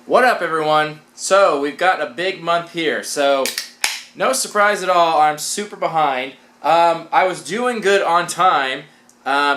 What up, everyone? So we've got a big month here, so no surprise at all, I'm super behind. I was doing good on time.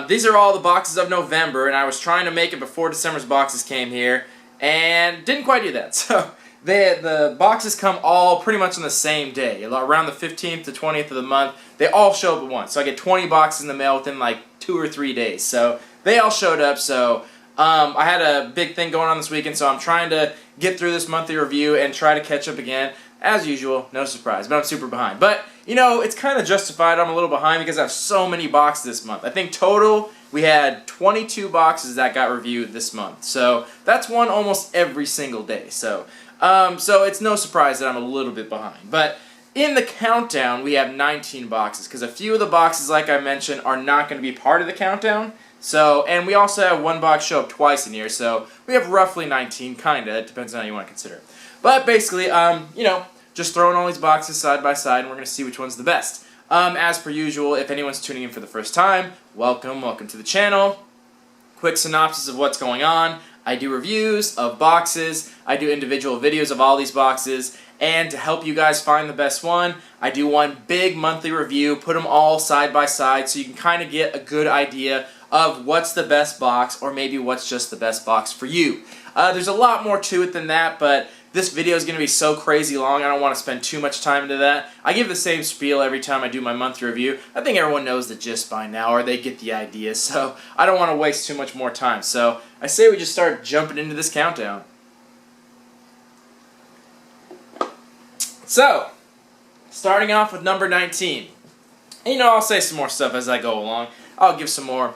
These are all the boxes of November, and I was trying to make it before December's boxes came here, and didn't quite do that. So the boxes come all pretty much on the same day, around the 15th to 20th of the month. They all show up at once, so I get 20 boxes in the mail within like 2 or 3 days. So they all showed up, so I had a big thing going on this weekend, so I'm trying to get through this monthly review and try to catch up again. As usual, no surprise, but I'm super behind. But, you know, it's kind of justified I'm a little behind because I have so many boxes this month. I think total we had 22 boxes that got reviewed this month. So that's one almost every single day. So it's no surprise that I'm a little bit behind. But in the countdown, we have 19 boxes because a few of the boxes, like I mentioned, are not going to be part of the countdown. So, and we also have one box show up twice in here, so we have roughly 19, kinda. It depends on how you want to consider it. But basically, you know, just throwing all these boxes side by side, and we're going to see which one's the best. As per usual, if anyone's tuning in for the first time, welcome to the channel. Quick synopsis of what's going on. I do reviews of boxes, I do individual videos of all these boxes, and to help you guys find the best one, I do one big monthly review, put them all side by side so you can kind of get a good idea of what's the best box, or maybe what's just the best box for you. There's a lot more to it than that, but this video is going to be so crazy long, I don't want to spend too much time into that. I give the same spiel every time I do my monthly review. I think everyone knows the gist by now, or they get the idea, so I don't want to waste too much more time. So I say we just start jumping into this countdown. So, starting off with number 19. And, you know, I'll say some more stuff as I go along. I'll give some more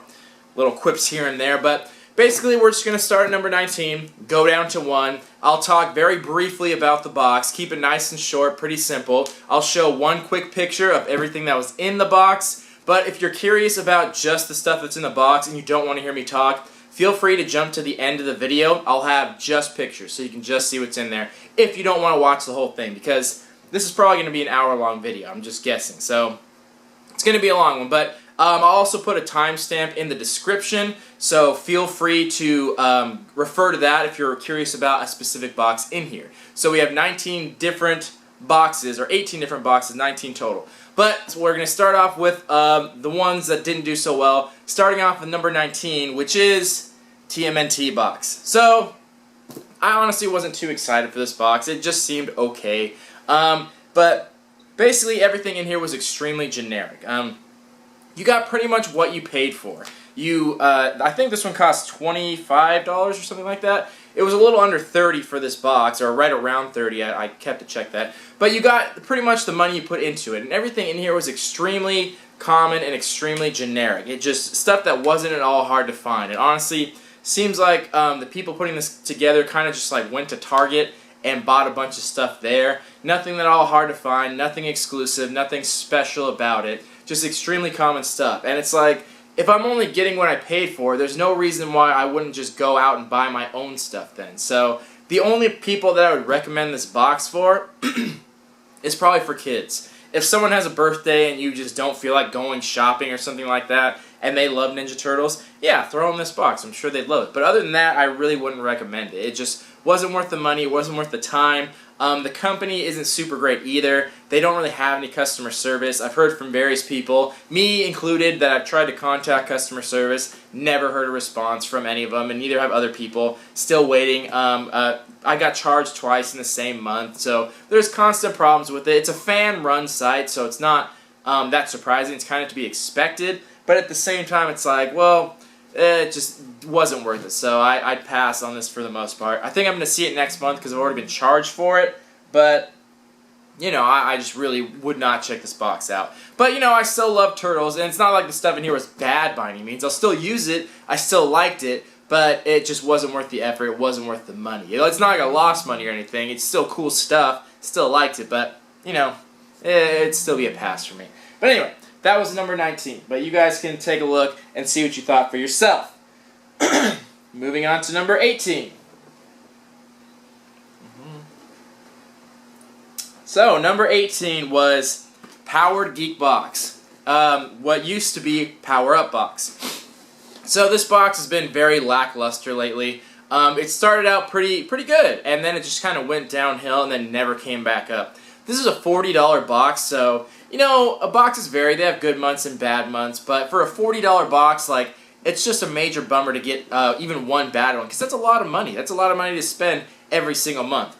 little quips here and there, but basically we're just going to start at number 19, go down to 1. I'll talk very briefly about the box, keep it nice and short, pretty simple. I'll show one quick picture of everything that was in the box, but if you're curious about just the stuff that's in the box and you don't want to hear me talk, feel free to jump to the end of the video. I'll have just pictures so you can just see what's in there if you don't want to watch the whole thing, because this is probably going to be an hour-long video, I'm just guessing. So it's going to be a long one, but I'll also put a timestamp in the description, so feel free to refer to that if you're curious about a specific box in here. So we have 19 different boxes, or 18 different boxes, 19 total. But we're going to start off with the ones that didn't do so well, starting off with number 19, which is TMNT Box. So I honestly wasn't too excited for this box. It just seemed okay. But basically everything in here was extremely generic. You got pretty much what you paid for. I think this one cost $25 or something like that. It was a little under 30 for this box, or right around 30. I kept to check that. But you got pretty much the money you put into it, and everything in here was extremely common and extremely generic. It just stuff that wasn't at all hard to find. It honestly seems like the people putting this together kind of just like went to Target and bought a bunch of stuff there. Nothing at all hard to find, nothing exclusive, nothing special about it. Just extremely common stuff. And it's like, if I'm only getting what I paid for, there's no reason why I wouldn't just go out and buy my own stuff then. So the only people that I would recommend this box for is probably for kids. If someone has a birthday and you just don't feel like going shopping or something like that, and they love Ninja Turtles, yeah, throw them this box. I'm sure they'd love it. But other than that, I really wouldn't recommend it. It just wasn't worth the money. It wasn't worth the time. The company isn't super great either. They don't really have any customer service. I've heard from various people, me included, that I've tried to contact customer service, never heard a response from any of them, and neither have other people. Still waiting. I got charged twice in the same month, so there's constant problems with it. It's a fan-run site, so it's not that surprising. It's kind of to be expected, but at the same time, it's like, well, it just wasn't worth it, so I'd pass on this for the most part. I think I'm going to see it next month because I've already been charged for it, but, you know, I just really would not check this box out. But, you know, I still love Turtles, and it's not like the stuff in here was bad by any means. I'll still use it, I still liked it, but it just wasn't worth the effort, it wasn't worth the money. It's not like I lost money or anything, it's still cool stuff, still liked it, but, you know, it'd still be a pass for me. But anyway, that was number 19, but you guys can take a look and see what you thought for yourself. Moving on to number 18. So, number 18 was Powered Geek Box. What used to be Power Up Box. So this box has been very lackluster lately. It started out pretty good, and then it just kind of went downhill and then never came back up. This is a $40 box, so, you know, boxes vary. They have good months and bad months, but for a $40 box, like, it's just a major bummer to get even one bad one, because that's a lot of money. That's a lot of money to spend every single month.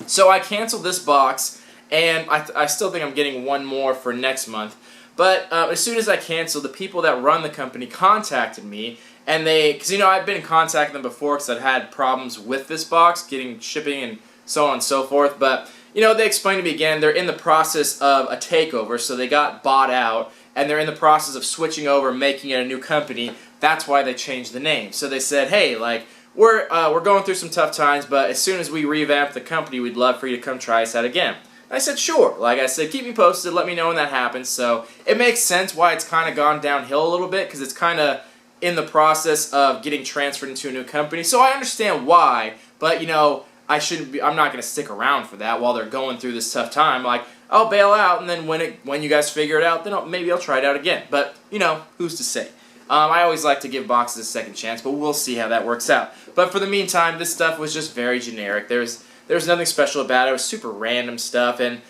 So I canceled this box, and I still think I'm getting one more for next month. But as soon as I canceled, the people that run the company contacted me, and because, you know, I've been in contact with them before because I've had problems with this box, getting shipping and so on and so forth. But, you know, they explained to me again, they're in the process of a takeover, so they got bought out, and they're in the process of switching over, making it a new company. That's why they changed the name. So they said, hey, like, we're going through some tough times, but as soon as we revamp the company, we'd love for you to come try us out again. And I said, sure. Like I said, keep me posted, let me know when that happens. So it makes sense why it's kind of gone downhill a little bit, because it's kind of in the process of getting transferred into a new company. So I understand why, but, you know, I'm not going to stick around for that while they're going through this tough time. Like, I'll bail out, and then when you guys figure it out, then maybe I'll try it out again. But, you know, who's to say? I always like to give boxes a second chance, but we'll see how that works out. But for the meantime, this stuff was just very generic. There's nothing special about it. It was super random stuff, and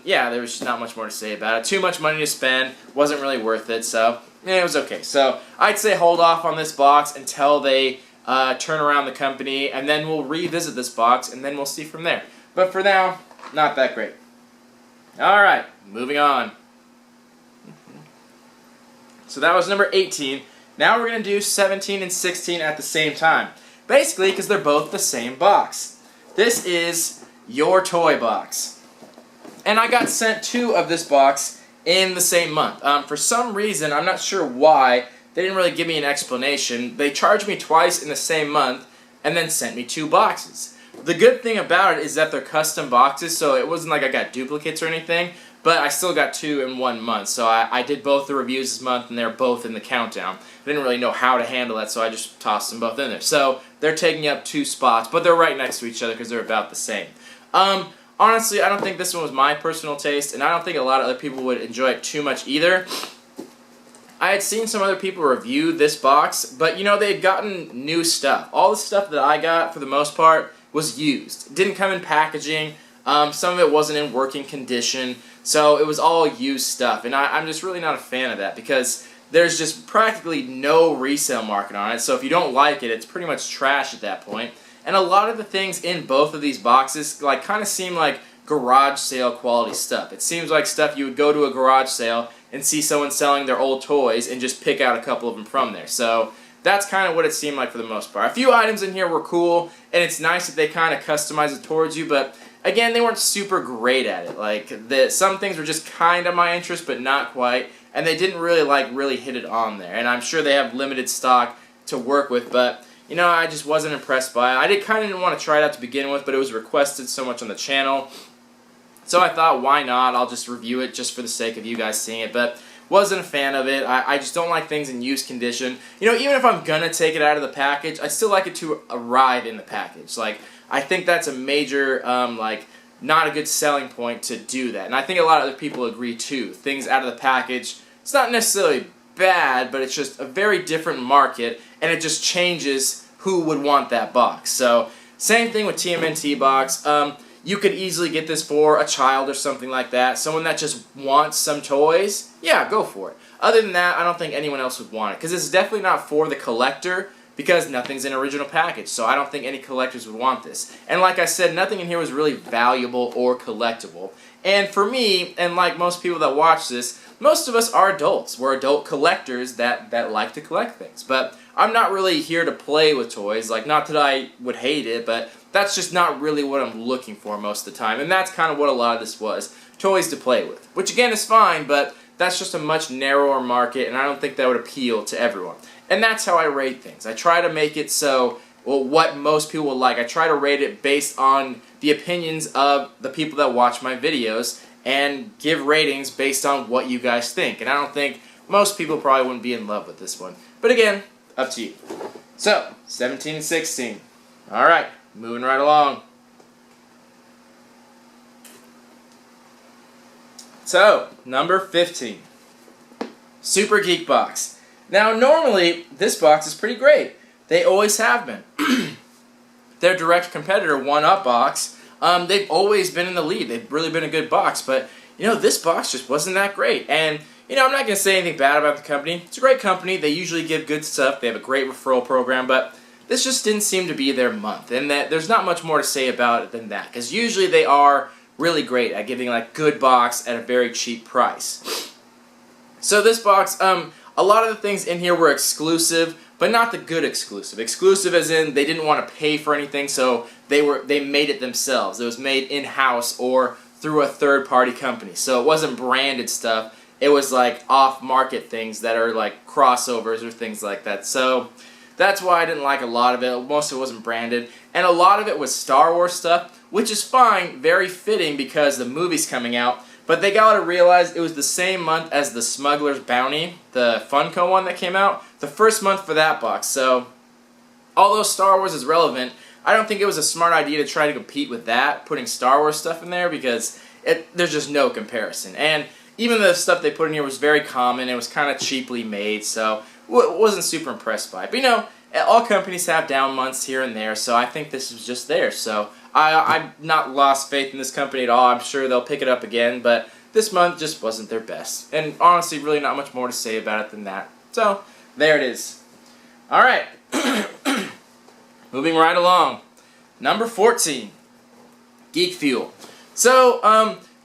yeah, there was just not much more to say about it. Too much money to spend, wasn't really worth it, so yeah, it was okay. So I'd say hold off on this box until they turn around the company, and then we'll revisit this box, and then we'll see from there. But for now, not that great. Alright, moving on. So that was number 18. Now we're going to do 17 and 16 at the same time. Basically, because they're both the same box. This is your toy box. And I got sent 2 of this box in the same month. For some reason, I'm not sure why, they didn't really give me an explanation. They charged me twice in the same month and then sent me 2 boxes. The good thing about it is that they're custom boxes, so it wasn't like I got duplicates or anything, but I still got 2 in 1 month. So I did both the reviews this month, and they're both in the countdown. I didn't really know how to handle that, so I just tossed them both in there. So they're taking up 2 spots, but they're right next to each other because they're about the same. Honestly, I don't think this one was my personal taste, and I don't think a lot of other people would enjoy it too much either. I had seen some other people review this box, but, you know, they had gotten new stuff. All the stuff that I got, for the most part, was used. It didn't come in packaging. Some of it wasn't in working condition, so it was all used stuff. And I'm just really not a fan of that, because there's just practically no resale market on it. So if you don't like it, it's pretty much trash at that point. And a lot of the things in both of these boxes like kind of seem like garage sale quality stuff. It seems like stuff you would go to a garage sale and see someone selling their old toys and just pick out a couple of them from there. So that's kind of what it seemed like for the most part. A few items in here were cool, and it's nice that they kind of customize it towards you, but again, they weren't super great at it. Like, some things were just kind of my interest, but not quite, and they didn't really hit it on there. And I'm sure they have limited stock to work with, but, you know, I just wasn't impressed by it. I kind of didn't want to try it out to begin with, but it was requested so much on the channel. So I thought, why not? I'll just review it just for the sake of you guys seeing it. But wasn't a fan of it. I just don't like things in used condition. You know, even if I'm going to take it out of the package, I still like it to arrive in the package. Like, I think that's a major, like, not a good selling point to do that. And I think a lot of other people agree too. Things out of the package, it's not necessarily bad, but it's just a very different market, and it just changes who would want that box. So, same thing with TMNT Box. You could easily get this for a child or something like that. Someone that just wants some toys, yeah, go for it. Other than that, I don't think anyone else would want it, because it's definitely not for the collector, because nothing's in original package, so I don't think any collectors would want this. And like I said, nothing in here was really valuable or collectible. And for me, and like most people that watch this, most of us are adults. We're adult collectors that like to collect things. But I'm not really here to play with toys. Like, not that I would hate it, but that's just not really what I'm looking for most of the time. And that's kind of what a lot of this was. Toys to play with. Which again is fine, but that's just a much narrower market, and I don't think that would appeal to everyone. And that's how I rate things. I try to make it so, well, what most people will like. I try to rate it based on the opinions of the people that watch my videos, and give ratings based on what you guys think. And I don't think most people probably wouldn't be in love with this one. But again, up to you. So, 17 and 16. Alright, moving right along. So, number 15. Super Geek Box. Now, normally, this box is pretty great. They always have been. their direct competitor, 1UP Box, they've always been in the lead. They've really been a good box, but this box just wasn't that great. And I'm not going to say anything bad about the company. It's a great company. They usually give good stuff. They have a great referral program, but this just didn't seem to be their month. And that there's not much more to say about it than that, because usually they are really great at giving like good box at a very cheap price. So this box, a lot of the things in here were exclusive, but not the good exclusive. Exclusive as in they didn't want to pay for anything, so they made it themselves. It was made in-house or through a third-party company. So it wasn't branded stuff. It was like off-market things that are like crossovers or things like that. So that's why I didn't like a lot of it. Most of it wasn't branded. And a lot of it was Star Wars stuff, which is fine, very fitting because the movie's coming out. But they got to realize it was the same month as the Smugglers Bounty, the Funko one that came out, the first month for that box. So, although Star Wars is relevant, I don't think it was a smart idea to try to compete with that, putting Star Wars stuff in there, because there's just no comparison. And even the stuff they put in here was very common. It was kind of cheaply made, so wasn't super impressed by it. But all companies have down months here and there, so I think this was just there. So I've not lost faith in this company at all. I'm sure they'll pick it up again, but this month just wasn't their best. And honestly, really not much more to say about it than that. So, there it is. Alright. Moving right along. Number 14. Geek Fuel. So,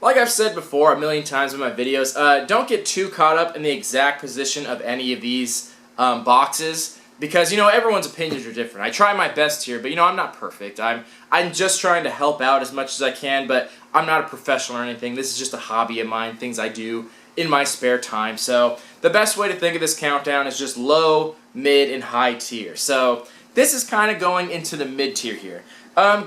like I've said before a million times in my videos, don't get too caught up in the exact position of any of these boxes. Because, everyone's opinions are different. I try my best here, but, I'm not perfect. I'm just trying to help out as much as I can, but I'm not a professional or anything. This is just a hobby of mine, things I do in my spare time. So, the best way to think of this countdown is just low, mid, and high tier. So, this is kind of going into the mid tier here.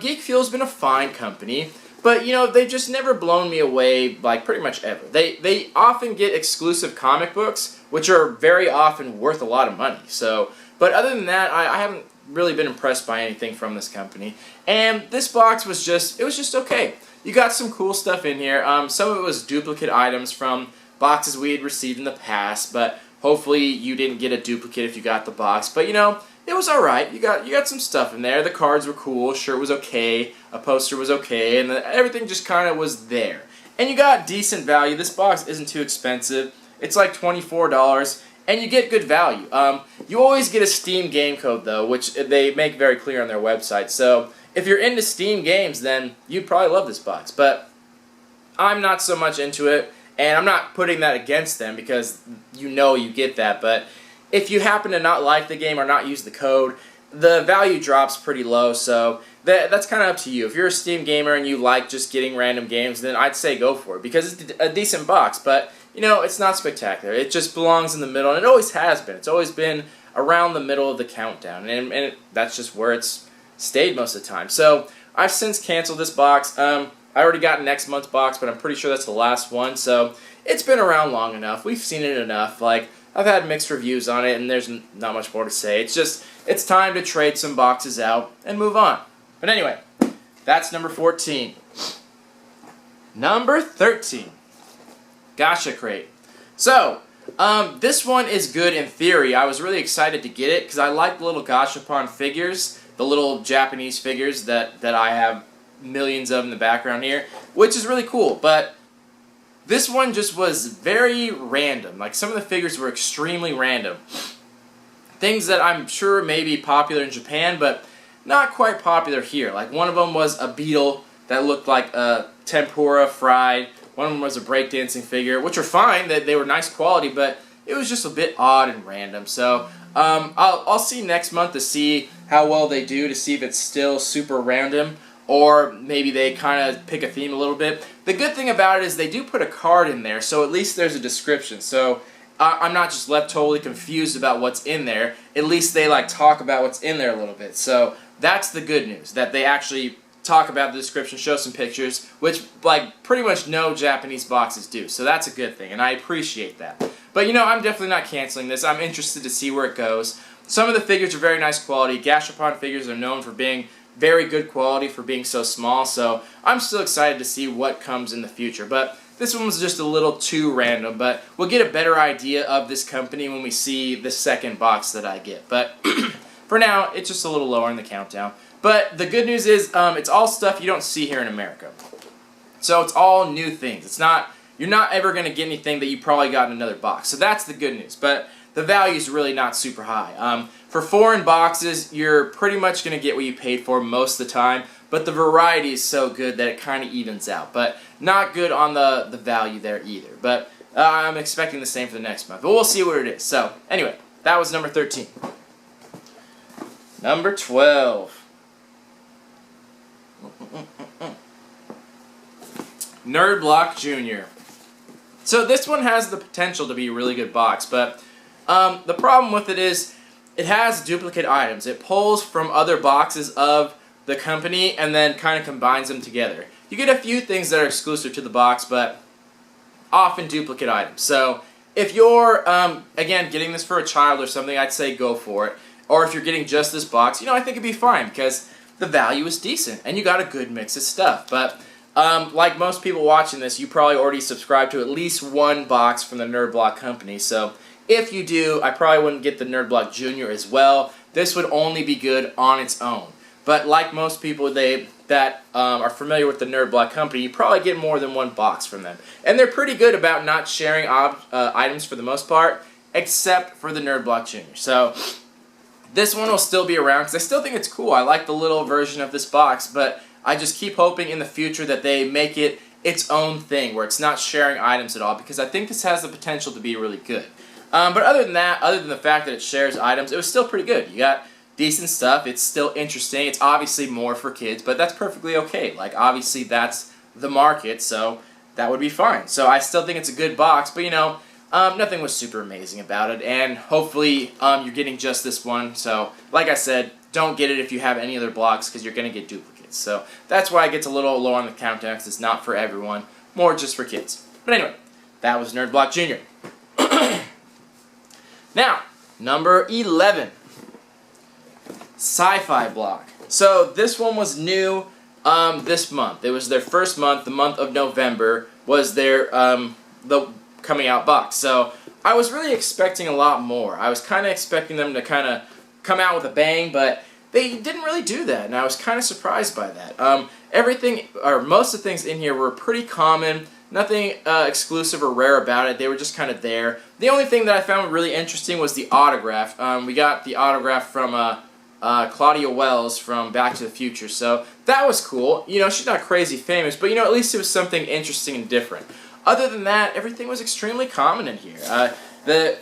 Geek Fuel's been a fine company, but, they've just never blown me away, like, pretty much ever. They often get exclusive comic books, which are very often worth a lot of money. So, but other than that, I haven't really been impressed by anything from this company. And this box was just okay. You got some cool stuff in here. Some of it was duplicate items from boxes we had received in the past, but hopefully you didn't get a duplicate if you got the box. But, it was alright. You got some stuff in there. The cards were cool. Shirt was okay. A poster was okay. And everything just kind of was there. And you got decent value. This box isn't too expensive. It's like $24. And you get good value. You always get a Steam game code, though, which they make very clear on their website. So, if you're into Steam games, then you'd probably love this box. But I'm not so much into it, and I'm not putting that against them because you get that. But if you happen to not like the game or not use the code, the value drops pretty low. So that's kind of up to you. If you're a Steam gamer and you like just getting random games, then I'd say go for it because it's a decent box. But it's not spectacular. It just belongs in the middle, and it always has been. It's always been around the middle of the countdown, and that's just where it's stayed most of the time. So I've since canceled this box. I already got next month's box, but I'm pretty sure that's the last one. So it's been around long enough. We've seen it enough. Like, I've had mixed reviews on it, and there's not much more to say. It's time to trade some boxes out and move on. But anyway, that's number 14. Number 13. Gacha Crate. So, this one is good in theory. I was really excited to get it because I like the little Gachapon figures, the little Japanese figures that I have millions of in the background here, which is really cool. But this one just was very random. Like, some of the figures were extremely random. Things that I'm sure may be popular in Japan, but not quite popular here. Like, one of them was a beetle that looked like a tempura fried. One of them was a breakdancing figure, which are fine. They were nice quality, but it was just a bit odd and random. So I'll see next month to see how well they do, to see if it's still super random, or maybe they kind of pick a theme a little bit. The good thing about it is they do put a card in there, so at least there's a description. So I'm not just left totally confused about what's in there. At least they talk about what's in there a little bit. So that's the good news, that they actually talk about the description, show some pictures, which pretty much no Japanese boxes do. So that's a good thing, and I appreciate that. But I'm definitely not canceling this. I'm interested to see where it goes. Some of the figures are very nice quality. Gachapon figures are known for being very good quality for being so small, so I'm still excited to see what comes in the future. But this one was just a little too random, but we'll get a better idea of this company when we see the second box that I get. But for now, it's just a little lower in the countdown. But the good news is it's all stuff you don't see here in America. So it's all new things. It's not, you're not ever going to get anything that you probably got in another box. So that's the good news. But the value is really not super high. For foreign boxes, you're pretty much going to get what you paid for most of the time. But the variety is so good that it kind of evens out. But not good on the value there either. But I'm expecting the same for the next month. But we'll see what it is. So anyway, that was number 13. Number 12. Nerd Block Jr. So this one has the potential to be a really good box, but the problem with it is it has duplicate items. It pulls from other boxes of the company and then kind of combines them together. You get a few things that are exclusive to the box, but often duplicate items. So if you're, again, getting this for a child or something, I'd say go for it. Or if you're getting just this box, I think it'd be fine because the value is decent and you got a good mix of stuff. But like most people watching this, you probably already subscribe to at least one box from the Nerd Block company. So if you do, I probably wouldn't get the Nerd Block Jr. as well. This would only be good on its own. But like most people that are familiar with the Nerd Block company, you probably get more than one box from them. And they're pretty good about not sharing items for the most part, except for the Nerd Block Jr. So this one will still be around because I still think it's cool. I like the little version of this box, but I just keep hoping in the future that they make it its own thing where it's not sharing items at all, because I think this has the potential to be really good. But other than that, other than the fact that it shares items, it was still pretty good. You got decent stuff. It's still interesting. It's obviously more for kids, but that's perfectly okay. Like, obviously that's the market, so that would be fine. So I still think it's a good box, but nothing was super amazing about it, and hopefully you're getting just this one. So like I said, don't get it if you have any other blocks because you're going to get duplicates. So that's why it gets a little low on the countdown, because it's not for everyone, more just for kids. But anyway, that was Nerd Block Jr. Now, number 11. Sci-Fi Block. So this one was new this month. It was their first month. The month of November was their the coming out box. So I was really expecting a lot more. I was kind of expecting them to kind of come out with a bang, but they didn't really do that, and I was kind of surprised by that. Everything, or most of the things in here were pretty common. Nothing exclusive or rare about it. They were just kind of there. The only thing that I found really interesting was the autograph. We got the autograph from Claudia Wells from Back to the Future, so that was cool. She's not crazy famous, but at least it was something interesting and different. Other than that, everything was extremely common in here.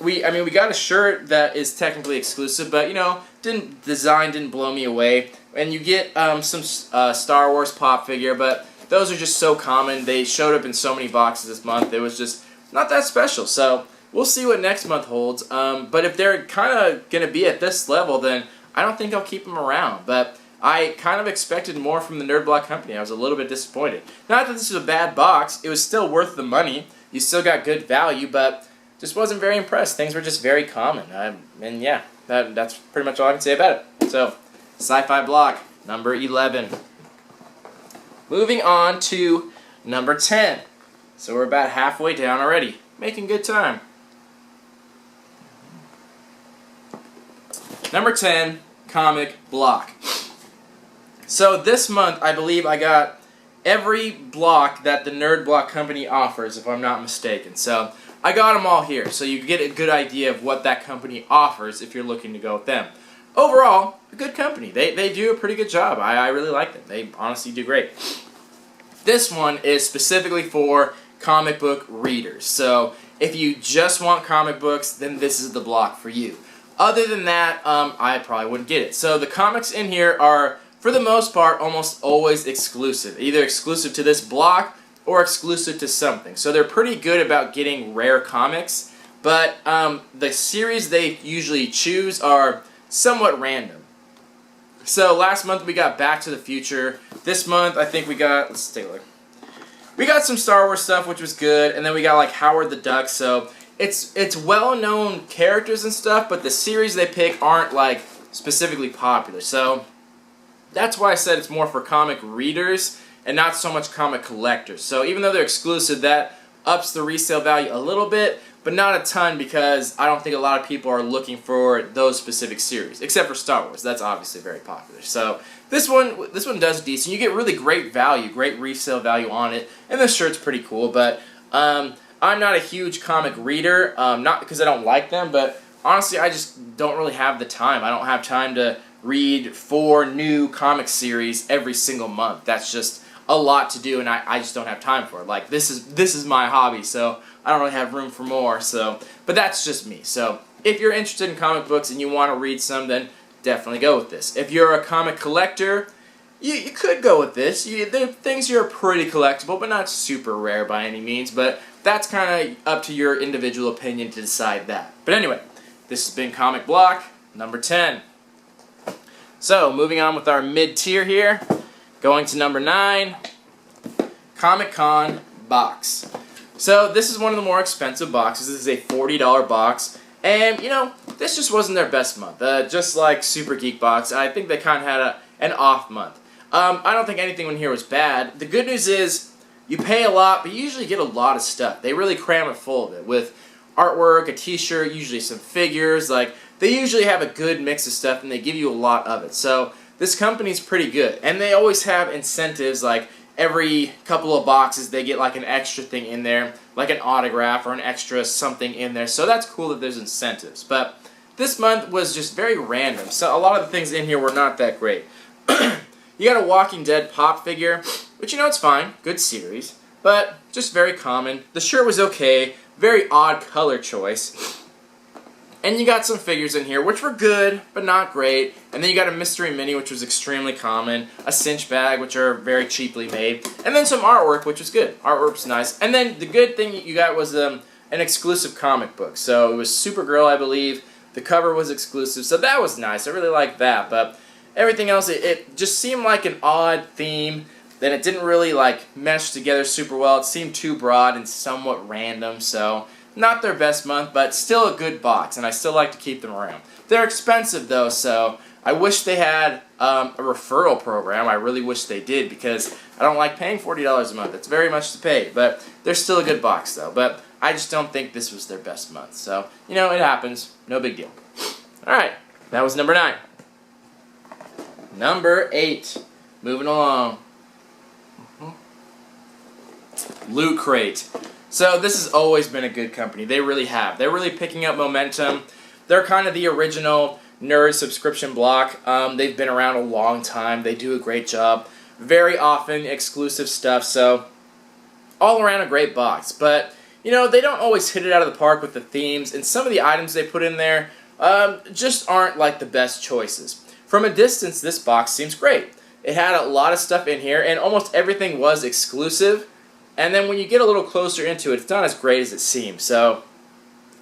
We got a shirt that is technically exclusive, but design didn't blow me away. And you get some Star Wars pop figure, but those are just so common. They showed up in so many boxes this month. It was just not that special. So we'll see what next month holds. But if they're kind of going to be at this level, then I don't think I'll keep them around. But I kind of expected more from the Nerd Block company. I was a little bit disappointed. Not that this was a bad box. It was still worth the money. You still got good value, but just wasn't very impressed. Things were just very common. And yeah, that's pretty much all I can say about it. So, Sci-Fi Block, number 11. Moving on to number 10. So we're about halfway down already. Making good time. Number 10, Comic Block. So this month, I believe I got every block that the Nerd Block company offers, if I'm not mistaken. So I got them all here, so you get a good idea of what that company offers if you're looking to go with them. Overall, a good company. They do a pretty good job. I really like them. They honestly do great. This one is specifically for comic book readers. So if you just want comic books, then this is the block for you. Other than that, I probably wouldn't get it. So the comics in here are, for the most part, almost always exclusive. Either exclusive to this block or exclusive to something. So they're pretty good about getting rare comics, but the series they usually choose are somewhat random. So last month we got Back to the Future. This month I think we got, let's take a look. We got some Star Wars stuff, which was good, and then we got like Howard the Duck. So it's well-known characters and stuff, but the series they pick aren't like specifically popular. So that's why I said it's more for comic readers and not so much comic collectors. So even though they're exclusive, that ups the resale value a little bit, but not a ton, because I don't think a lot of people are looking for those specific series, except for Star Wars. That's obviously very popular. So this one does decent. You get really great value, great resale value on it, and the shirt's pretty cool. But I'm not a huge comic reader, not because I don't like them, but honestly, I just don't really have the time. I don't have time to read 4 new comic series every single month. That's just a lot to do, and I just don't have time for it. Like, this is my hobby, so I don't really have room for more. So, but that's just me. So if you're interested in comic books and you want to read some, then definitely go with this. If you're a comic collector, you could go with this. The things here are pretty collectible, but not super rare by any means. But that's kind of up to your individual opinion to decide that. But anyway, this has been Comic Block number 10. So, moving on with our mid-tier here, going to number 9, Comic-Con Box. So, this is one of the more expensive boxes. This is a $40 box, and, you know, this just wasn't their best month. Just like Super Geek Box, I think they kind of had an off month. I don't think anything in here was bad. The good news is, you pay a lot, but you usually get a lot of stuff. They really cram it full of it, with artwork, a t-shirt, usually some figures. Like, they usually have a good mix of stuff, and they give you a lot of it. So this company's pretty good, and they always have incentives. Like, every couple of boxes they get like an extra thing in there, like an autograph or an extra something in there. So that's cool that there's incentives. But this month was just very random, so a lot of the things in here were not that great. You got a Walking Dead pop figure, which, you know, it's fine, good series, but just very common. The shirt was okay, very odd color choice. And you got some figures in here, which were good, but not great. And then you got a Mystery Mini, which was extremely common. A cinch bag, which are very cheaply made. And then some artwork, which was good. Artwork was nice. And then the good thing you got was an exclusive comic book. So it was Supergirl, I believe. The cover was exclusive, so that was nice. I really liked that. But everything else, it just seemed like an odd theme. Then it didn't really like mesh together super well. It seemed too broad and somewhat random, so not their best month, but still a good box, and I still like to keep them around. They're expensive though, so I wish they had a referral program. I really wish they did, because I don't like paying $40 a month. It's very much to pay, but they're still a good box though. But I just don't think this was their best month. So, you know, it happens. No big deal. Alright, that was number 9. Number 8. Moving along. Loot Crate. So this has always been a good company. They really have. They're really picking up momentum. They're kind of the original nerd subscription block. They've been around a long time. They do a great job. Very often exclusive stuff. So all around a great box. But, you know, they don't always hit it out of the park with the themes. And some of the items they put in there just aren't like the best choices. From a distance, this box seems great. It had a lot of stuff in here, and almost everything was exclusive. And then when you get a little closer into it, it's not as great as it seems. So,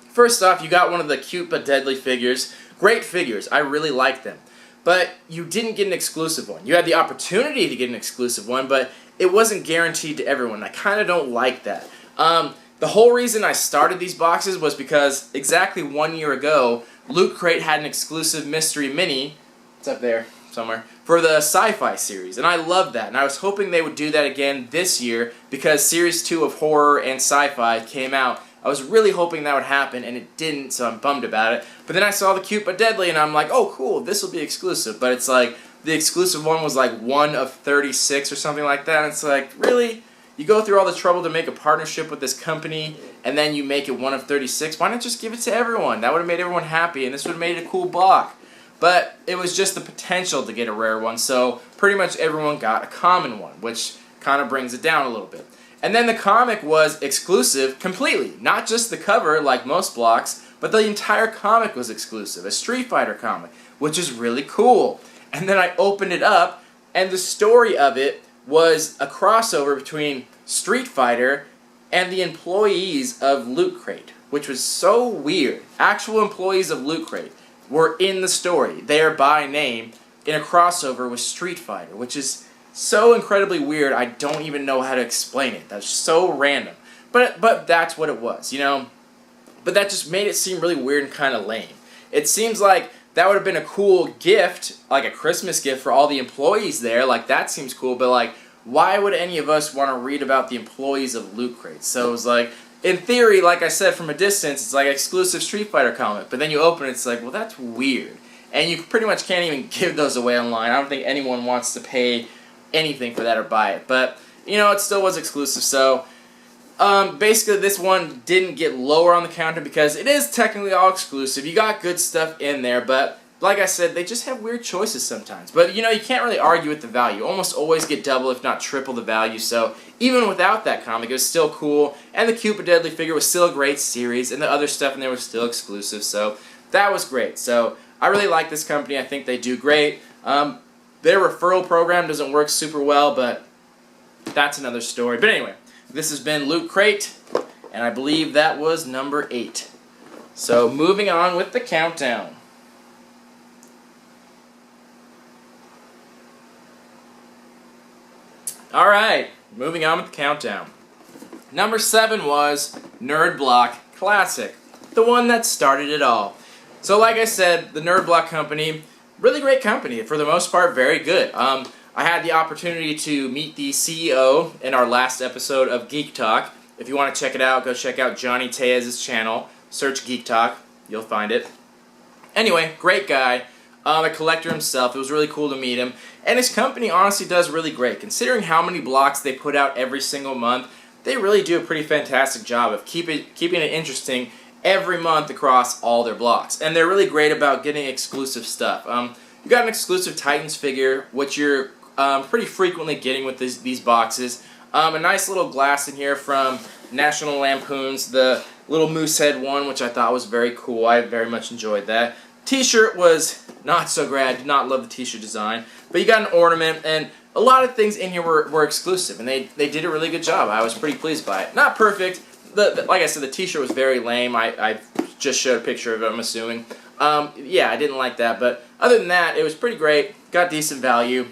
first off, you got one of the cute but deadly figures. Great figures. I really like them. But you didn't get an exclusive one. You had the opportunity to get an exclusive one, but it wasn't guaranteed to everyone. I kind of don't like that. The whole reason I started these boxes was because exactly 1 year ago, Loot Crate had an exclusive Mystery Mini. It's up there somewhere, for the Sci-Fi series, and I loved that, and I was hoping they would do that again this year, because Series 2 of Horror and Sci-Fi came out. I was really hoping that would happen, and it didn't, so I'm bummed about it. But then I saw the Cute But Deadly, and I'm like, oh cool, this will be exclusive. But it's like, the exclusive one was like 1 of 36 or something like that, and it's like, really? You go through all the trouble to make a partnership with this company, and then you make it 1 of 36? Why not just give it to everyone? That would have made everyone happy, and this would have made it a cool block. But it was just the potential to get a rare one, so pretty much everyone got a common one, which kind of brings it down a little bit. And then the comic was exclusive completely. Not just the cover, like most blocks, but the entire comic was exclusive. A Street Fighter comic, which is really cool. And then I opened it up, and the story of it was a crossover between Street Fighter and the employees of Loot Crate, which was so weird. Actual employees of Loot Crate were in the story. They are by name in a crossover with Street Fighter, which is so incredibly weird, I don't even know how to explain it. That's so random. But that's what it was, you know? But that just made it seem really weird and kind of lame. It seems like that would have been a cool gift, like a Christmas gift for all the employees there. Like, that seems cool, but like, why would any of us want to read about the employees of Loot Crate? So it was like, in theory, like I said, from a distance, it's like an exclusive Street Fighter comic. But then you open it, it's like, well, that's weird. and you pretty much can't even give those away online. I don't think anyone wants to pay anything for that or buy it, but you know, it still was exclusive, so basically this one didn't get lower on the counter because it is technically all exclusive. You got good stuff in there, but like I said, they just have weird choices sometimes. But you know, you can't really argue with the value. You almost always get double if not triple the value, so even without that comic, it was still cool, and the Cupid Deadly figure was still a great series, and the other stuff in there was still exclusive, so that was great. So I really like this company. I think they do great. Their referral program doesn't work super well, but that's another story. But anyway, this has been Loot Crate, and I believe that was number 8. So moving on with the countdown. Alright, moving on with the countdown. Number 7 was Nerd Block Classic, the one that started it all. So like I said, the Nerd Block company, really great company, for the most part very good. I had the opportunity to meet the CEO in our last episode of Geek Talk. If you want to check it out, go check out Johnny Tejez's channel. Search Geek Talk, you'll find it. Anyway, great guy. A collector himself. It was really cool to meet him. And his company honestly does really great. Considering how many blocks they put out every single month, they really do a pretty fantastic job of keeping it interesting every month across all their blocks. And they're really great about getting exclusive stuff. You got an exclusive Titans figure, which you're pretty frequently getting with these boxes. A nice little glass in here from National Lampoon's, the little moose head one, which I thought was very cool. I very much enjoyed that. T-shirt was not so great. I did not love the t-shirt design. But you got an ornament, and a lot of things in here were exclusive, and they did a really good job. I was pretty pleased by it. Not perfect. Like I said, the t-shirt was very lame. I just showed a picture of it, I'm assuming. Yeah, I didn't like that, but other than that, it was pretty great. Got decent value.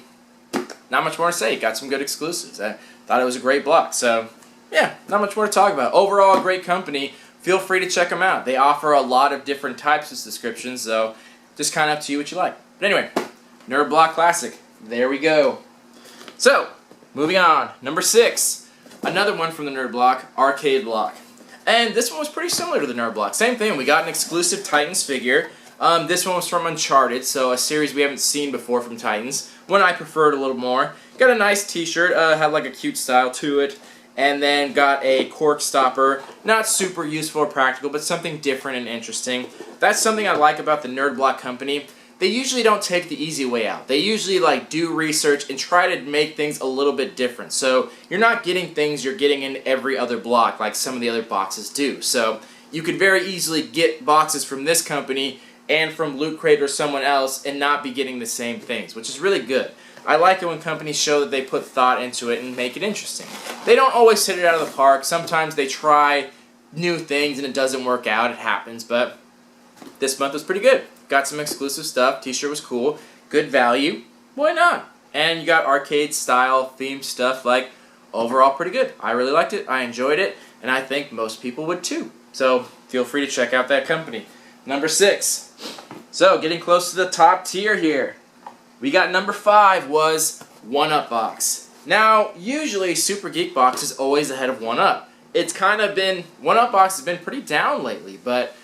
Not much more to say. Got some good exclusives. I thought it was a great block. So, yeah, not much more to talk about. Overall, a great company. Feel free to check them out. They offer a lot of different types of subscriptions, so just kind of up to you what you like. But anyway, Nerd Block Classic. There we go. So, moving on. Number 6. Another one from the Nerd Block, Arcade Block. And this one was pretty similar to the Nerd Block. Same thing. We got an exclusive Titans figure. This one was from Uncharted, so a series we haven't seen before from Titans. One I preferred a little more. Got a nice t-shirt. Had like a cute style to it. And then got a cork stopper. Not super useful or practical, but something different and interesting. That's something I like about the Nerd Block company. They usually don't take the easy way out. They usually do research and try to make things a little bit different. So you're not getting things you're getting in every other block like some of the other boxes do. So you could very easily get boxes from this company and from Loot Crate or someone else and not be getting the same things, which is really good. I like it when companies show that they put thought into it and make it interesting. They don't always hit it out of the park. Sometimes they try new things and it doesn't work out. It happens, but this month was pretty good. Got some exclusive stuff. T-shirt was cool. Good value. Why not? And you got arcade style themed stuff. Overall pretty good. I really liked it. I enjoyed it. And I think most people would too. So feel free to check out that company. Number 6. So getting close to the top tier here. We got number 5 was 1UP Box. Now, usually Super Geek Box is always ahead of 1UP. It's kind of been, 1UP Box has been pretty down lately, but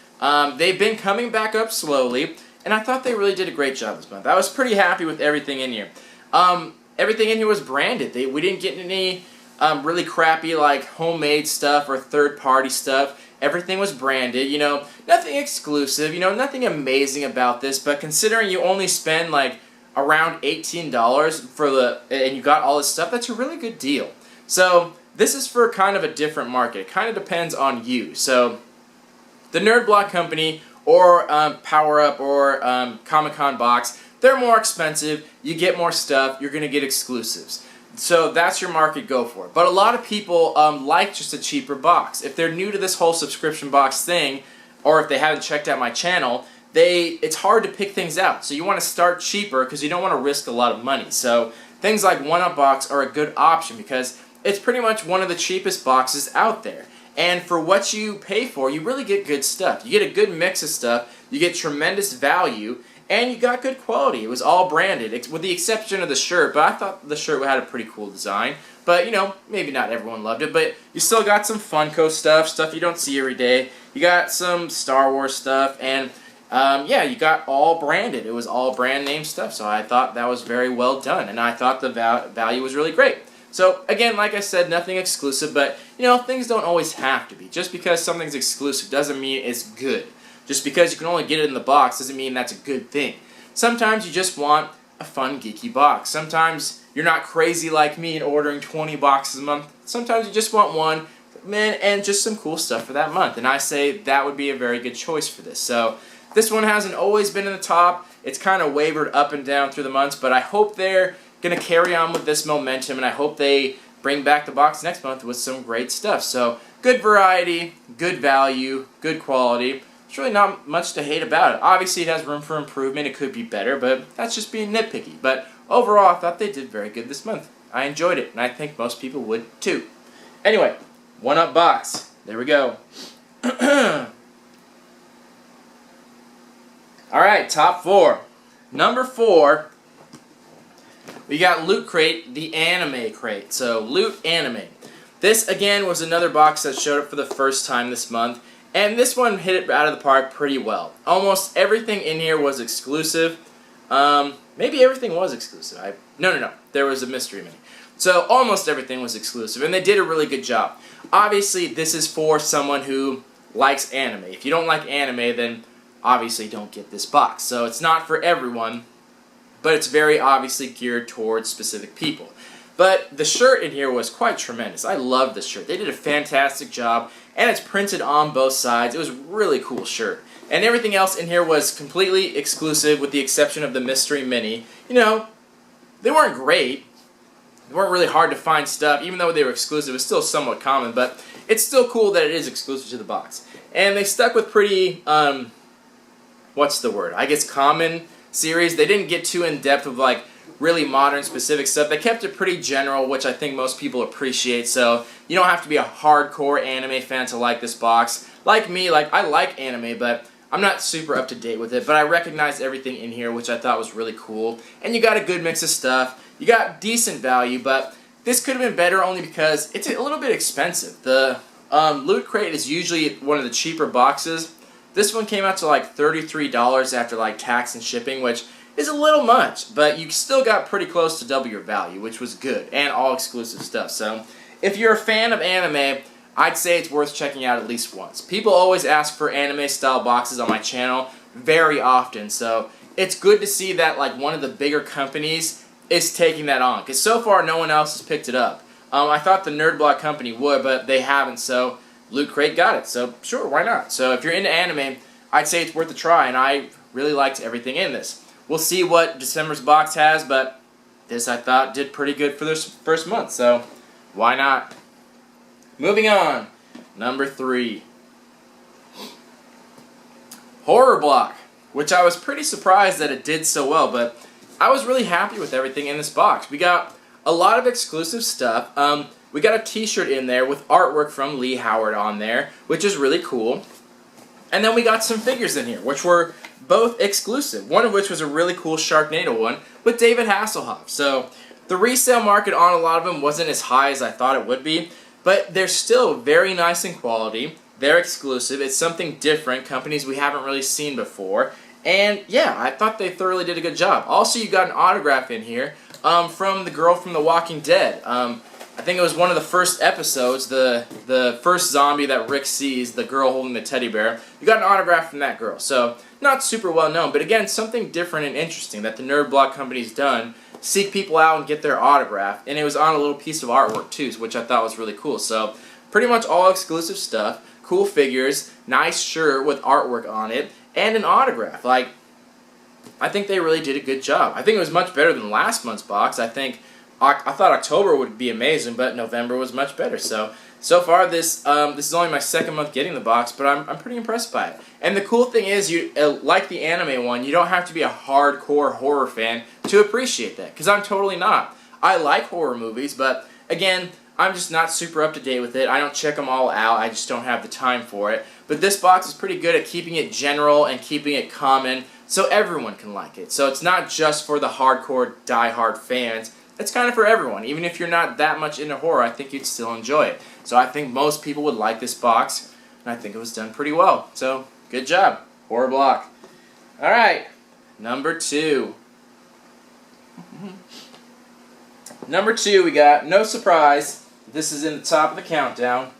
they've been coming back up slowly, and I thought they really did a great job this month. I was pretty happy with everything in here. Everything in here was branded. We didn't get any really crappy homemade stuff or third-party stuff. Everything was branded, nothing exclusive, nothing amazing about this, but considering you only spend around $18 and you got all this stuff, that's a really good deal. So this is for kind of a different market. It kind of depends on you. So the Nerd Block company or Power Up or Comic-Con Box, they're more expensive. You get more stuff. You're going to get exclusives. So that's your market, go for it. But a lot of people like just a cheaper box. If they're new to this whole subscription box thing, or if they haven't checked out my channel, it's hard to pick things out. So you want to start cheaper because you don't want to risk a lot of money. So things like 1UP Box are a good option because it's pretty much one of the cheapest boxes out there. And for what you pay for, you really get good stuff. You get a good mix of stuff, you get tremendous value, and you got good quality. It was all branded, with the exception of the shirt, but I thought the shirt had a pretty cool design. But, maybe not everyone loved it, but you still got some Funko stuff you don't see every day. You got some Star Wars stuff, and yeah, you got all branded. It was all brand name stuff, so I thought that was very well done, and I thought the value was really great. So again, like I said, nothing exclusive, but things don't always have to be. Just because something's exclusive doesn't mean it's good. Just because you can only get it in the box doesn't mean that's a good thing. Sometimes you just want a fun, geeky box. Sometimes you're not crazy like me and ordering 20 boxes a month. Sometimes you just want one, man, and just some cool stuff for that month. And I say that would be a very good choice for this. So this one hasn't always been in the top. It's kind of wavered up and down through the months, but I hope they're going to carry on with this momentum, and I hope they bring back the box next month with some great stuff. So good variety, good value, good quality. There's really not much to hate about it. Obviously, it has room for improvement. It could be better, but that's just being nitpicky. But overall, I thought they did very good this month. I enjoyed it, and I think most people would too. Anyway, one-up box. There we go. Alright, top 4. Number 4, we got Loot Crate, the anime crate. So, Loot Anime. This, again, was another box that showed up for the first time this month. And this one hit it out of the park pretty well. Almost everything in here was exclusive. Maybe everything was exclusive. No. There was a mystery mini. So almost everything was exclusive, and they did a really good job. Obviously, this is for someone who likes anime. If you don't like anime, then obviously don't get this box. So it's not for everyone, but it's very obviously geared towards specific people. But the shirt in here was quite tremendous. I love this shirt. They did a fantastic job, and it's printed on both sides. It was a really cool shirt. And everything else in here was completely exclusive with the exception of the mystery mini. They weren't great. They weren't really hard to find stuff. Even though they were exclusive, it's still somewhat common, but it's still cool that it is exclusive to the box. And they stuck with pretty, what's the word? I guess common series. They didn't get too in-depth with, really modern specific stuff. They kept it pretty general, which I think most people appreciate, so you don't have to be a hardcore anime fan to like this box. Like me, I like anime, but I'm not super up to date with it, but I recognize everything in here, which I thought was really cool. And you got a good mix of stuff. You got decent value, but this could have been better only because it's a little bit expensive. The Loot Crate is usually one of the cheaper boxes. This one came out to $33 after tax and shipping, which is a little much, but you still got pretty close to double your value, which was good, and all exclusive stuff. So if you're a fan of anime, I'd say it's worth checking out at least once. People always ask for anime-style boxes on my channel very often, so it's good to see that one of the bigger companies is taking that on, because so far no one else has picked it up. I thought the Nerd Block company would, but they haven't, so Loot Crate got it, so sure, why not? So if you're into anime, I'd say it's worth a try, and I really liked everything in this. We'll see what December's box has, but this I thought did pretty good for this first month, so why not? Moving on, number 3. Horror Block, which I was pretty surprised that it did so well, but I was really happy with everything in this box. We got a lot of exclusive stuff. We got a t-shirt in there with artwork from Lee Howard on there, which is really cool. And then we got some figures in here, which were both exclusive, one of which was a really cool Sharknado one with David Hasselhoff. So the resale market on a lot of them wasn't as high as I thought it would be, but they're still very nice in quality. They're exclusive. It's something different, companies we haven't really seen before. And yeah, I thought they thoroughly did a good job. Also, you got an autograph in here from the girl from The Walking Dead. I think it was one of the first episodes, the first zombie that Rick sees, the girl holding the teddy bear. You got an autograph from that girl. So, not super well known, but again, something different and interesting that the Nerd Block company's done. Seek people out and get their autograph. And it was on a little piece of artwork too, which I thought was really cool. So, pretty much all exclusive stuff, cool figures, nice shirt with artwork on it, and an autograph. I think they really did a good job. I think it was much better than last month's box. I thought October would be amazing, but November was much better. So far this is only my second month getting the box, but I'm pretty impressed by it. And the cool thing is, you like the anime one, you don't have to be a hardcore horror fan to appreciate that, because I'm totally not. I like horror movies, but again, I'm just not super up to date with it. I don't check them all out. I just don't have the time for it. But this box is pretty good at keeping it general and keeping it common so everyone can like it. So it's not just for the hardcore, die-hard fans. It's kind of for everyone. Even if you're not that much into horror, I think you'd still enjoy it. So I think most people would like this box, and I think it was done pretty well. So, good job, Horror Block. Alright, number 2. Number 2, we got, no surprise, this is in the top of the countdown,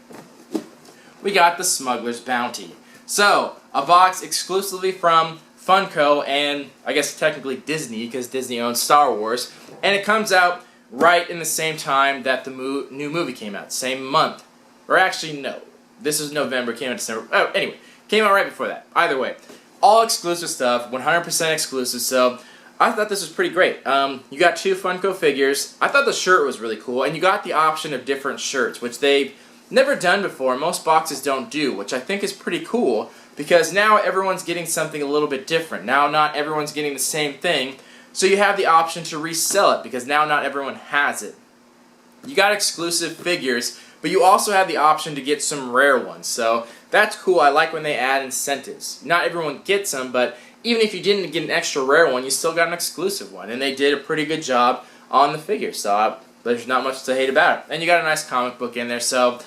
we got the Smuggler's Bounty. So, a box exclusively from Funko and, I guess technically Disney, because Disney owns Star Wars, and it comes out right in the same time that the new movie came out, same month. Or actually, no, this is November, came out December, oh, anyway, came out right before that. Either way, all exclusive stuff, 100% exclusive, so I thought this was pretty great. You got 2 Funko figures. I thought the shirt was really cool, and you got the option of different shirts, which they've never done before. Most boxes don't do, which I think is pretty cool, because now everyone's getting something a little bit different. Now not everyone's getting the same thing, so you have the option to resell it, because now not everyone has it. You got exclusive figures, but you also have the option to get some rare ones, so that's cool. I like when they add incentives. Not everyone gets them, but even if you didn't get an extra rare one, you still got an exclusive one, and they did a pretty good job on the figure, so there's not much to hate about it. And you got a nice comic book in there, so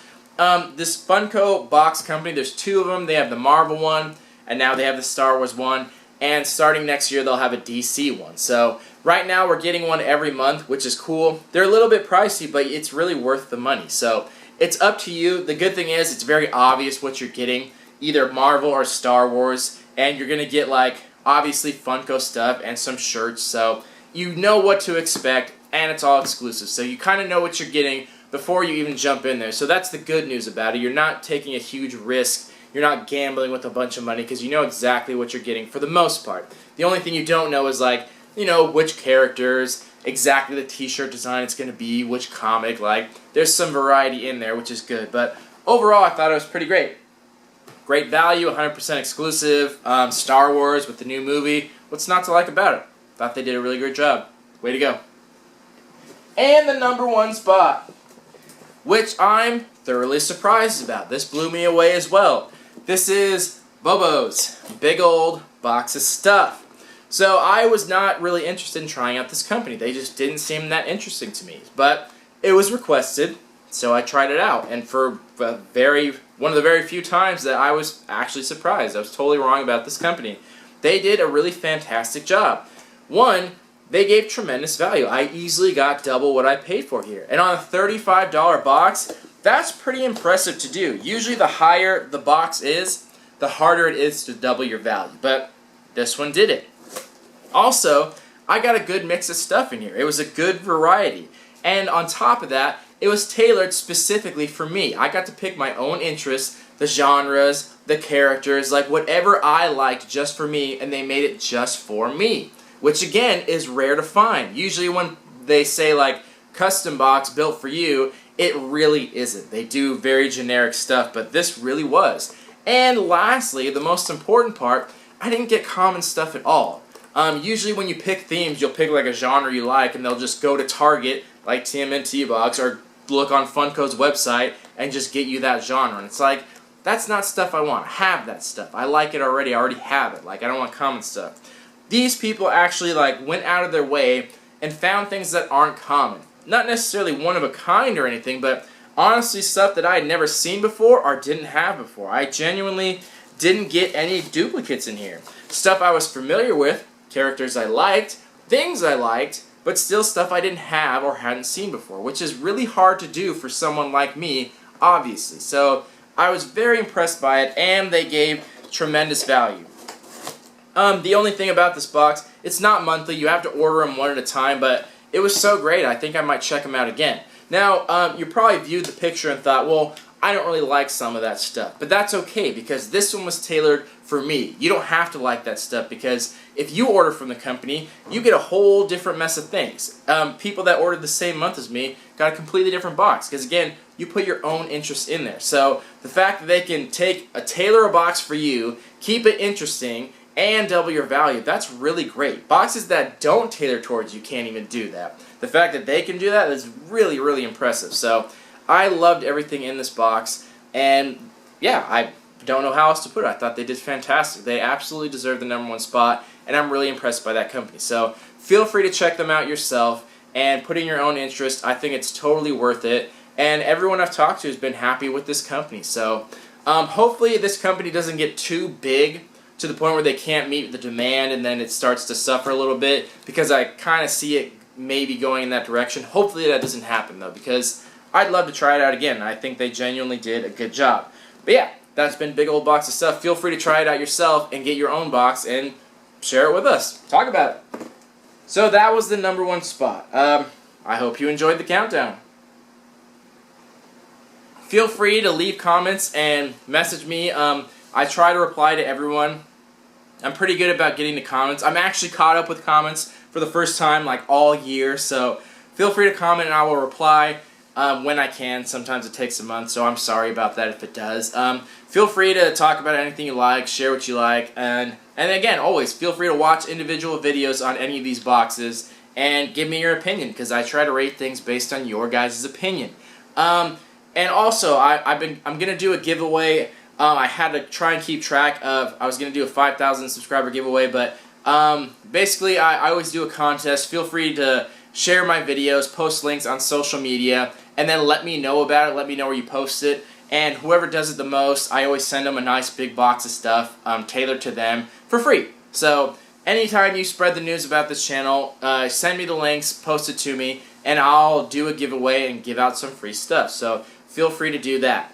this Funko Box company, there's 2 of them. They have the Marvel one, and now they have the Star Wars one, and starting next year they'll have a DC one. So right now we're getting one every month, which is cool. They're a little bit pricey, but it's really worth the money. So it's up to you. The good thing is it's very obvious what you're getting, either Marvel or Star Wars, and you're going to get, like, obviously Funko stuff and some shirts, so you know what to expect, and it's all exclusive. So you kind of know what you're getting before you even jump in there. So that's the good news about it. You're not taking a huge risk. You're not gambling with a bunch of money, because you know exactly what you're getting for the most part. The only thing you don't know is, like, you know, which characters, exactly the t-shirt design it's going to be, which comic. Like, there's some variety in there, which is good. But overall, I thought it was pretty great. Great value, 100% exclusive, Star Wars with the new movie. What's not to like about it? Thought they did a really great job. Way to go. And the number 1 spot, which I'm thoroughly surprised about. This blew me away as well. This is Bobo's big old box of stuff. So I was not really interested in trying out this company. They just didn't seem that interesting to me. But it was requested, so I tried it out. And for one of the very few times that I was actually surprised. I was totally wrong about this company. They did a really fantastic job. One, they gave tremendous value. I easily got double what I paid for here. And on a $35 box, that's pretty impressive to do. Usually the higher the box is, the harder it is to double your value. But this one did it. Also, I got a good mix of stuff in here. It was a good variety. And on top of that, it was tailored specifically for me. I got to pick my own interests, the genres, the characters, like whatever I liked just for me, and they made it just for me. Which again is rare to find. Usually when they say like custom box built for you, it really isn't. They do very generic stuff, but this really was. And lastly, the most important part, I didn't get common stuff at all. Usually when you pick themes, you'll pick like a genre you like, and they'll just go to Target, like TMNT Box, or look on Funko's website and just get you that genre. And it's like, that's not stuff I want. I have that stuff. I like it already. I already have it. Like, I don't want common stuff. These people actually like went out of their way and found things that aren't common. Not necessarily one of a kind or anything, but honestly stuff that I had never seen before or didn't have before. I genuinely didn't get any duplicates in here. Stuff I was familiar with, characters I liked, things I liked, but still stuff I didn't have or hadn't seen before, which is really hard to do for someone like me, obviously. So I was very impressed by it, and they gave tremendous value. The only thing about this box, it's not monthly. You have to order them one at a time, but it was so great, I think I might check them out again. Now, you probably viewed the picture and thought, well, I don't really like some of that stuff. But that's okay, because this one was tailored for me. You don't have to like that stuff, because if you order from the company, you get a whole different mess of things. People that ordered the same month as me got a completely different box, because again, you put your own interest in there. So the fact that they can tailor a box for you, keep it interesting, and double your value, that's really great. Boxes that don't tailor towards you can't even do that. The fact that they can do that is really, really impressive. So I loved everything in this box, and yeah, I don't know how else to put it. I thought they did fantastic. They absolutely deserve the #1 spot, and I'm really impressed by that company. So feel free to check them out yourself and put in your own interest. I think it's totally worth it, and everyone I've talked to has been happy with this company. So hopefully this company doesn't get too big to the point where they can't meet the demand and then it starts to suffer a little bit, because I kind of see it maybe going in that direction. Hopefully that doesn't happen though, because I'd love to try it out again. I think they genuinely did a good job. But yeah, that's been Big Old Box of Stuff. Feel free to try it out yourself and get your own box and share it with us. Talk about it. So that was the #1 spot. I hope you enjoyed the countdown. Feel free to leave comments and message me. I try to reply to everyone. I'm pretty good about getting the comments. I'm actually caught up with comments for the first time like all year, so feel free to comment and I will reply when I can. Sometimes it takes a month, so I'm sorry about that if it does. Feel free to talk about anything you like, share what you like, and again, always feel free to watch individual videos on any of these boxes and give me your opinion, because I try to rate things based on your guys' opinion. And also, I'm gonna do a giveaway. I had to try and keep track of. I was gonna do a 5,000 subscriber giveaway, but basically, I always do a contest. Feel free to share my videos, post links on social media, and then let me know about it. Let me know where you post it. And whoever does it the most, I always send them a nice big box of stuff tailored to them for free. So anytime you spread the news about this channel, send me the links, post it to me, and I'll do a giveaway and give out some free stuff. So feel free to do that.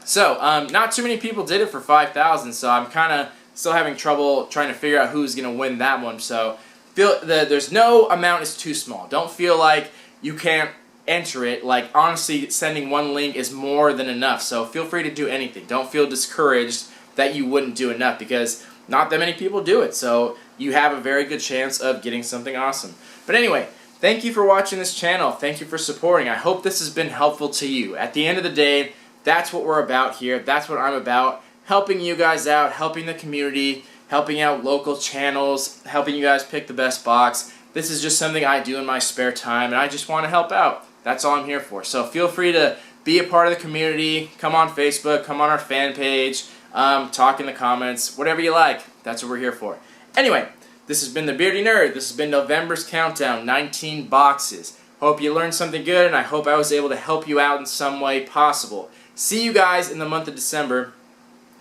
So not too many people did it for 5,000, so I'm kind of still having trouble trying to figure out who's going to win that one. So there's no amount is too small. Don't feel like you can't enter it. Like, honestly, sending one link is more than enough, so feel free to do anything. Don't feel discouraged that you wouldn't do enough, because not that many people do it, so you have a very good chance of getting something awesome. But anyway, thank you for watching this channel. Thank you for supporting. I hope this has been helpful to you. At the end of the day, that's what we're about here. That's what I'm about. Helping you guys out, helping the community, helping out local channels, helping you guys pick the best box. This is just something I do in my spare time, and I just want to help out. That's all I'm here for. So feel free to be a part of the community. Come on Facebook, come on our fan page, talk in the comments, whatever you like. That's what we're here for. Anyway, this has been the Beardy Nerd. This has been November's countdown, 19 boxes. Hope you learned something good, and I hope I was able to help you out in some way possible. See you guys in the month of December.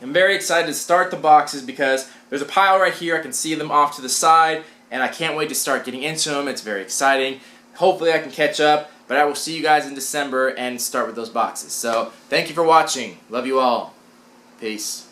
I'm very excited to start the boxes because there's a pile right here. I can see them off to the side, and I can't wait to start getting into them. It's very exciting. Hopefully I can catch up, but I will see you guys in December and start with those boxes. So thank you for watching. Love you all. Peace.